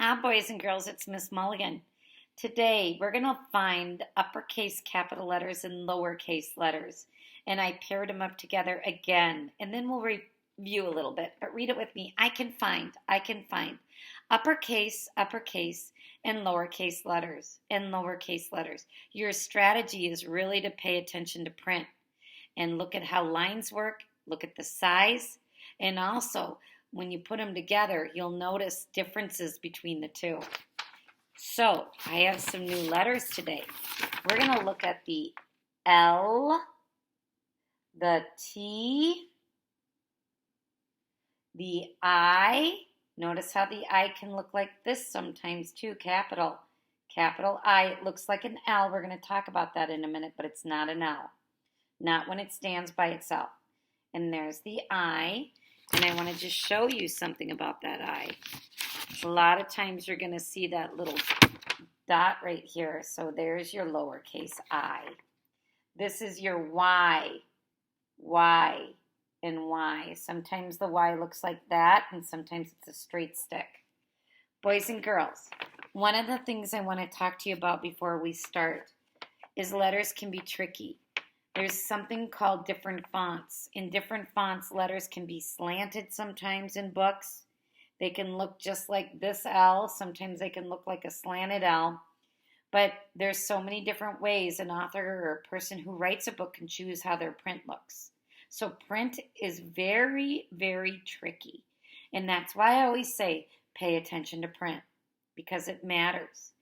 Hi, boys and girls, it's Miss Mulligan. Today, we're going to find uppercase capital letters and lowercase letters. And I paired them up together again. And then we'll review a little bit, but read it with me. I can find uppercase, and lowercase letters. Your strategy is really to pay attention to print and look at how lines work, look at the size, and also when you put them together, you'll notice differences between the two. So, I have some new letters today. We're going to look at the L, the T, the I. Notice how the I can look like this sometimes too, capital. Capital I, it looks like an L. We're going to talk about that in a minute, but it's not an L. Not when it stands by itself. And there's the I. And I want to just show you something about that I. A lot of times you're going to see that little dot right here. So there's your lowercase I. This is your Y, and Y. Sometimes the Y looks like that, and sometimes it's a straight stick. Boys and girls, one of the things I want to talk to you about before we start is letters can be tricky. There's something called different fonts. In different fonts, letters can be slanted sometimes in books. They can look just like this L. Sometimes they can look like a slanted L. But there's so many different ways an author or a person who writes a book can choose how their print looks. So print is very, very tricky. And that's why I always say pay attention to print because it matters.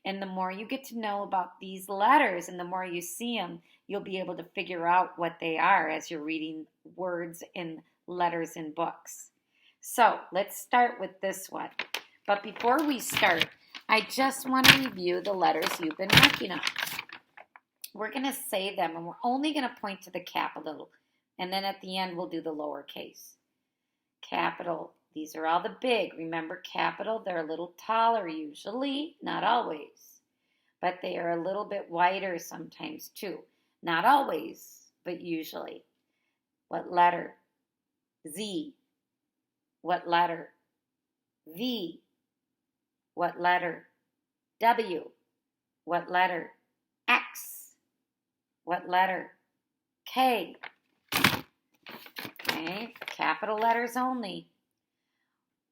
And the more you get to know about these letters and the more you see them, you'll be able to figure out what they are as you're reading words and letters in books. So let's start with this one. But before we start, I just want to review the letters you've been working on. We're going to say them, and we're only going to point to the capital. And then at the end, we'll do the lowercase. Capital. These are all the big. Remember, capital, they're a little taller usually, not always. But they are a little bit wider sometimes too. Not always, but usually. What letter? Z. What letter? V. What letter? W. What letter? X. What letter? K. Okay, capital letters only.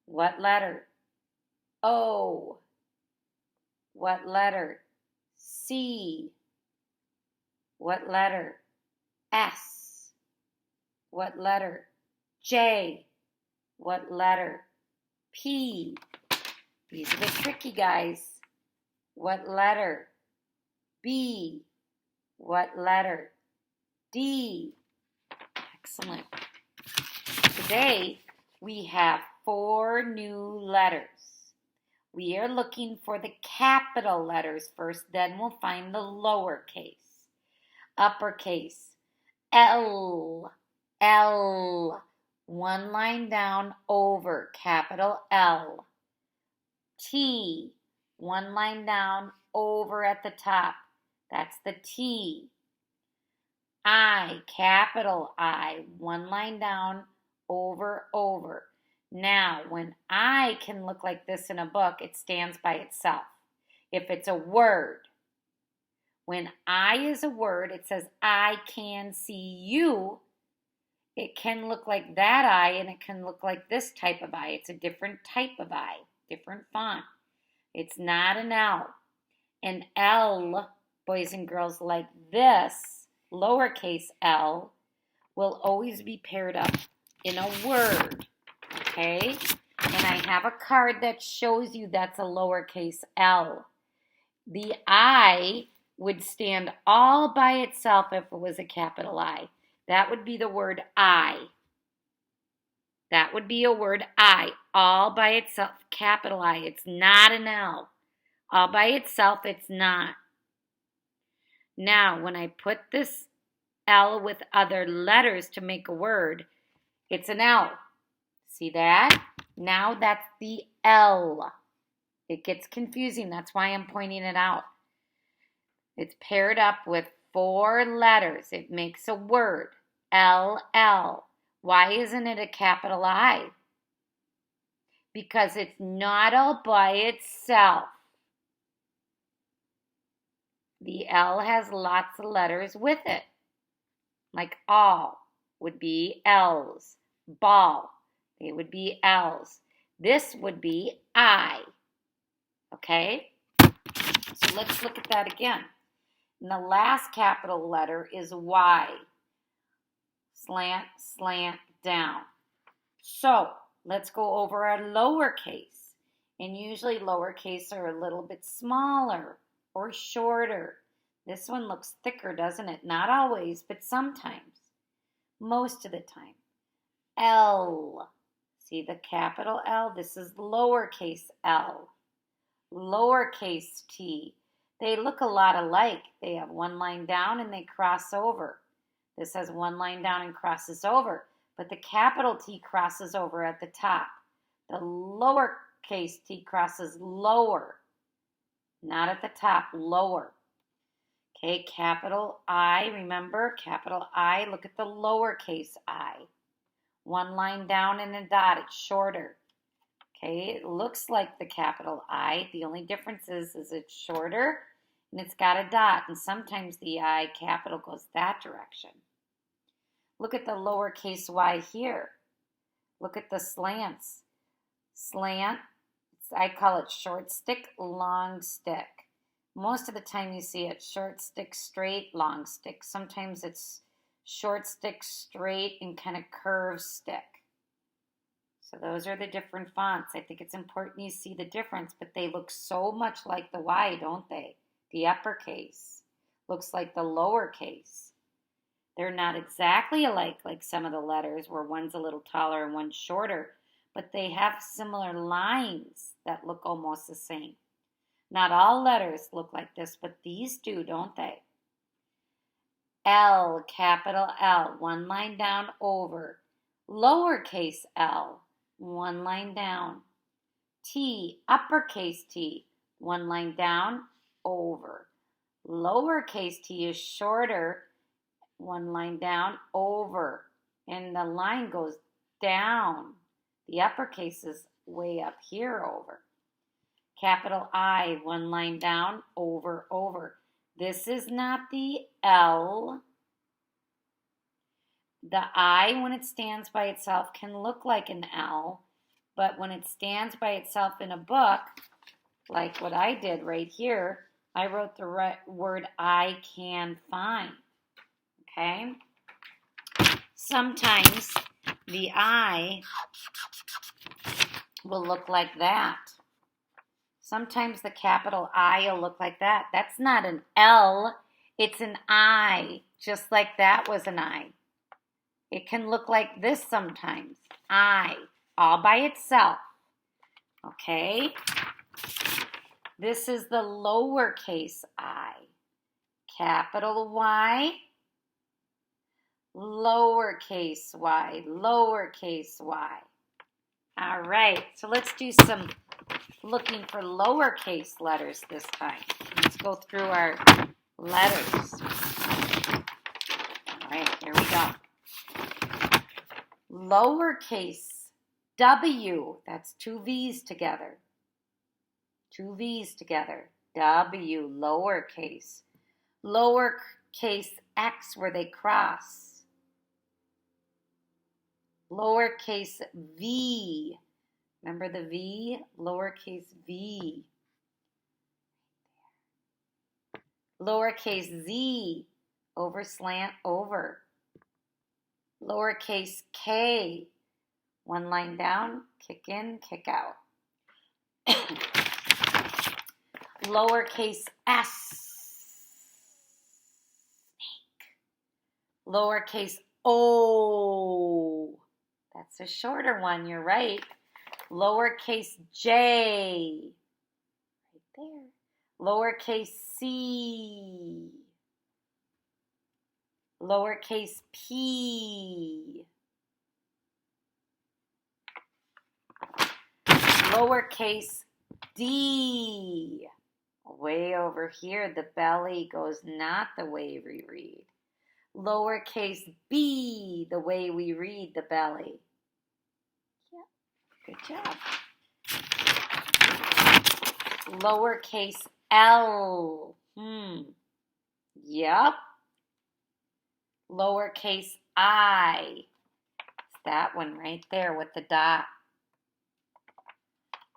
What letter? O. What letter? C. What letter? S. What letter? J. What letter? P. These are the tricky guys. What letter? B. What letter? D. Excellent. Today, we have 4 new letters. We are looking for the capital letters first, then we'll find the lowercase. Uppercase, L, one line down over, capital L. T, one line down over at the top, that's the T. I, capital I, one line down over. Now, when I can look like this in a book, it stands by itself. If it's a word, when I is a word, it says, I can see you. It can look like that I, and it can look like this type of I. It's a different type of I, different font. It's not an L. An L, boys and girls, like this, lowercase L, will always be paired up in a word. Okay, and I have a card that shows you that's a lowercase L. The I would stand all by itself if it was a capital I. That would be the word I. That would be a word I, all by itself, capital I. It's not an L. All by itself, it's not. Now, when I put this L with other letters to make a word, it's an L. See that? Now that's the L. It gets confusing. That's why I'm pointing it out. It's paired up with 4 letters. It makes a word. L. Why isn't it a capital I? because it's not all by itself. The L has lots of letters with it. Like all would be L's. Ball, they would be L's. This would be I. Okay? So let's look at that again. And the last capital letter is Y. Slant, slant, down. So let's go over our lowercase. And usually lowercase are a little bit smaller or shorter. This one looks thicker, doesn't it? Not always, but sometimes. Most of the time. L. See the capital L? This is lowercase l. Lowercase t. They look a lot alike. They have one line down and they cross over. This has one line down and crosses over. But the capital T crosses over at the top. The lowercase t crosses lower. Not at the top, lower. Okay, capital I, remember, capital I, look at the lowercase I. One line down and a dot, it's shorter. Okay, it looks like the capital I. The only difference is it's shorter and it's got a dot. And sometimes the I capital goes that direction. Look at the lowercase y here. Look at the slants. Slant, I call it short stick, long stick. Most of the time you see it short stick, straight, long stick. Sometimes it's short stick, straight, and kind of curved stick. So those are the different fonts. I think it's important you see the difference, but they look so much like the Y, don't they? The uppercase looks like the lowercase. They're not exactly alike like some of the letters where one's a little taller and one's shorter, but they have similar lines that look almost the same. Not all letters look like this, but these do, don't they? L, capital L, one line down over. Lowercase l, one line down. T, uppercase T, one line down, over. Lowercase t is shorter, one line down, over. And the line goes down. The uppercase is way up here, over. Capital I, one line down, over, over. This is not the L. The I, when it stands by itself, can look like an L, but when it stands by itself in a book, like what I did right here, I wrote the word I can find. Okay? Sometimes the I will look like that. Sometimes the capital I will look like that. That's not an L, it's an I, just like that was an I. It can look like this sometimes. I, all by itself. Okay? This is the lowercase I. Capital Y, lowercase y, lowercase y. All right, so let's do some looking for lowercase letters this time. Let's go through our letters. All right, here we go. Lowercase W, that's two V's together. Two V's together. W, lowercase. Lowercase X, where they cross. Lowercase V. Remember the V? Lowercase v. Lowercase z, over, slant, over. Lowercase k, one line down, kick in, kick out. Lowercase s, snake. Lowercase o, that's a shorter one, you're right. Lowercase j, right there. Lowercase c, lowercase p, lowercase d. Way over here, the belly goes not the way we read. Lowercase b, the way we read the belly. Good job. lowercase l. Yep. Lowercase I. It's that one right there with the dot.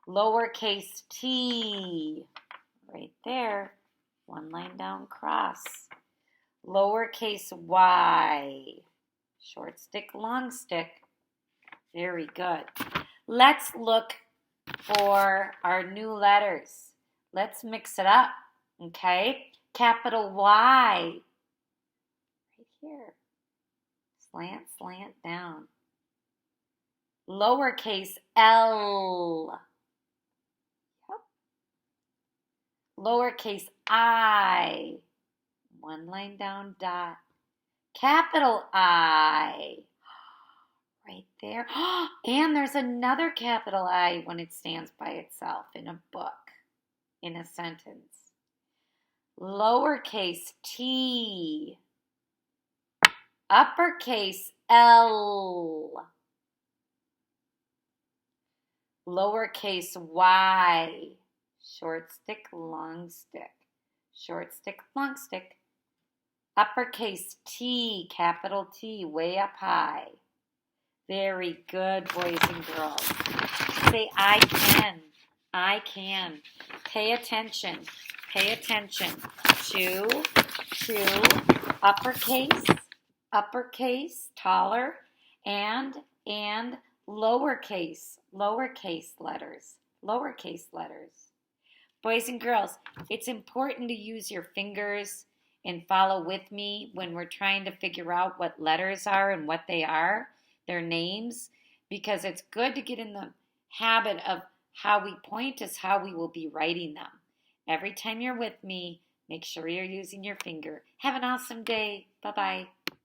Lowercase t. Right there. One line down cross. Lowercase y. Short stick, long stick. Very good. Let's look for our new letters. Let's mix it up, okay? Capital Y. Right here. Slant, slant down. Lowercase L. Yep. Lowercase I. One line down dot. Capital I. Right there. And there's another capital I when it stands by itself in a book, in a sentence. Lowercase t. Uppercase L. Lowercase y. Short stick, long stick. Short stick, long stick. Uppercase T, capital T, way up high. Very good, boys and girls. Say, I can. I can. Pay attention. Pay attention to uppercase, taller, and lowercase letters. Lowercase letters. Boys and girls, it's important to use your fingers and follow with me when we're trying to figure out what letters are and what they are, their names, because it's good to get in the habit of how we point is how we will be writing them. Every time you're with me, make sure you're using your finger. Have an awesome day. Bye-bye.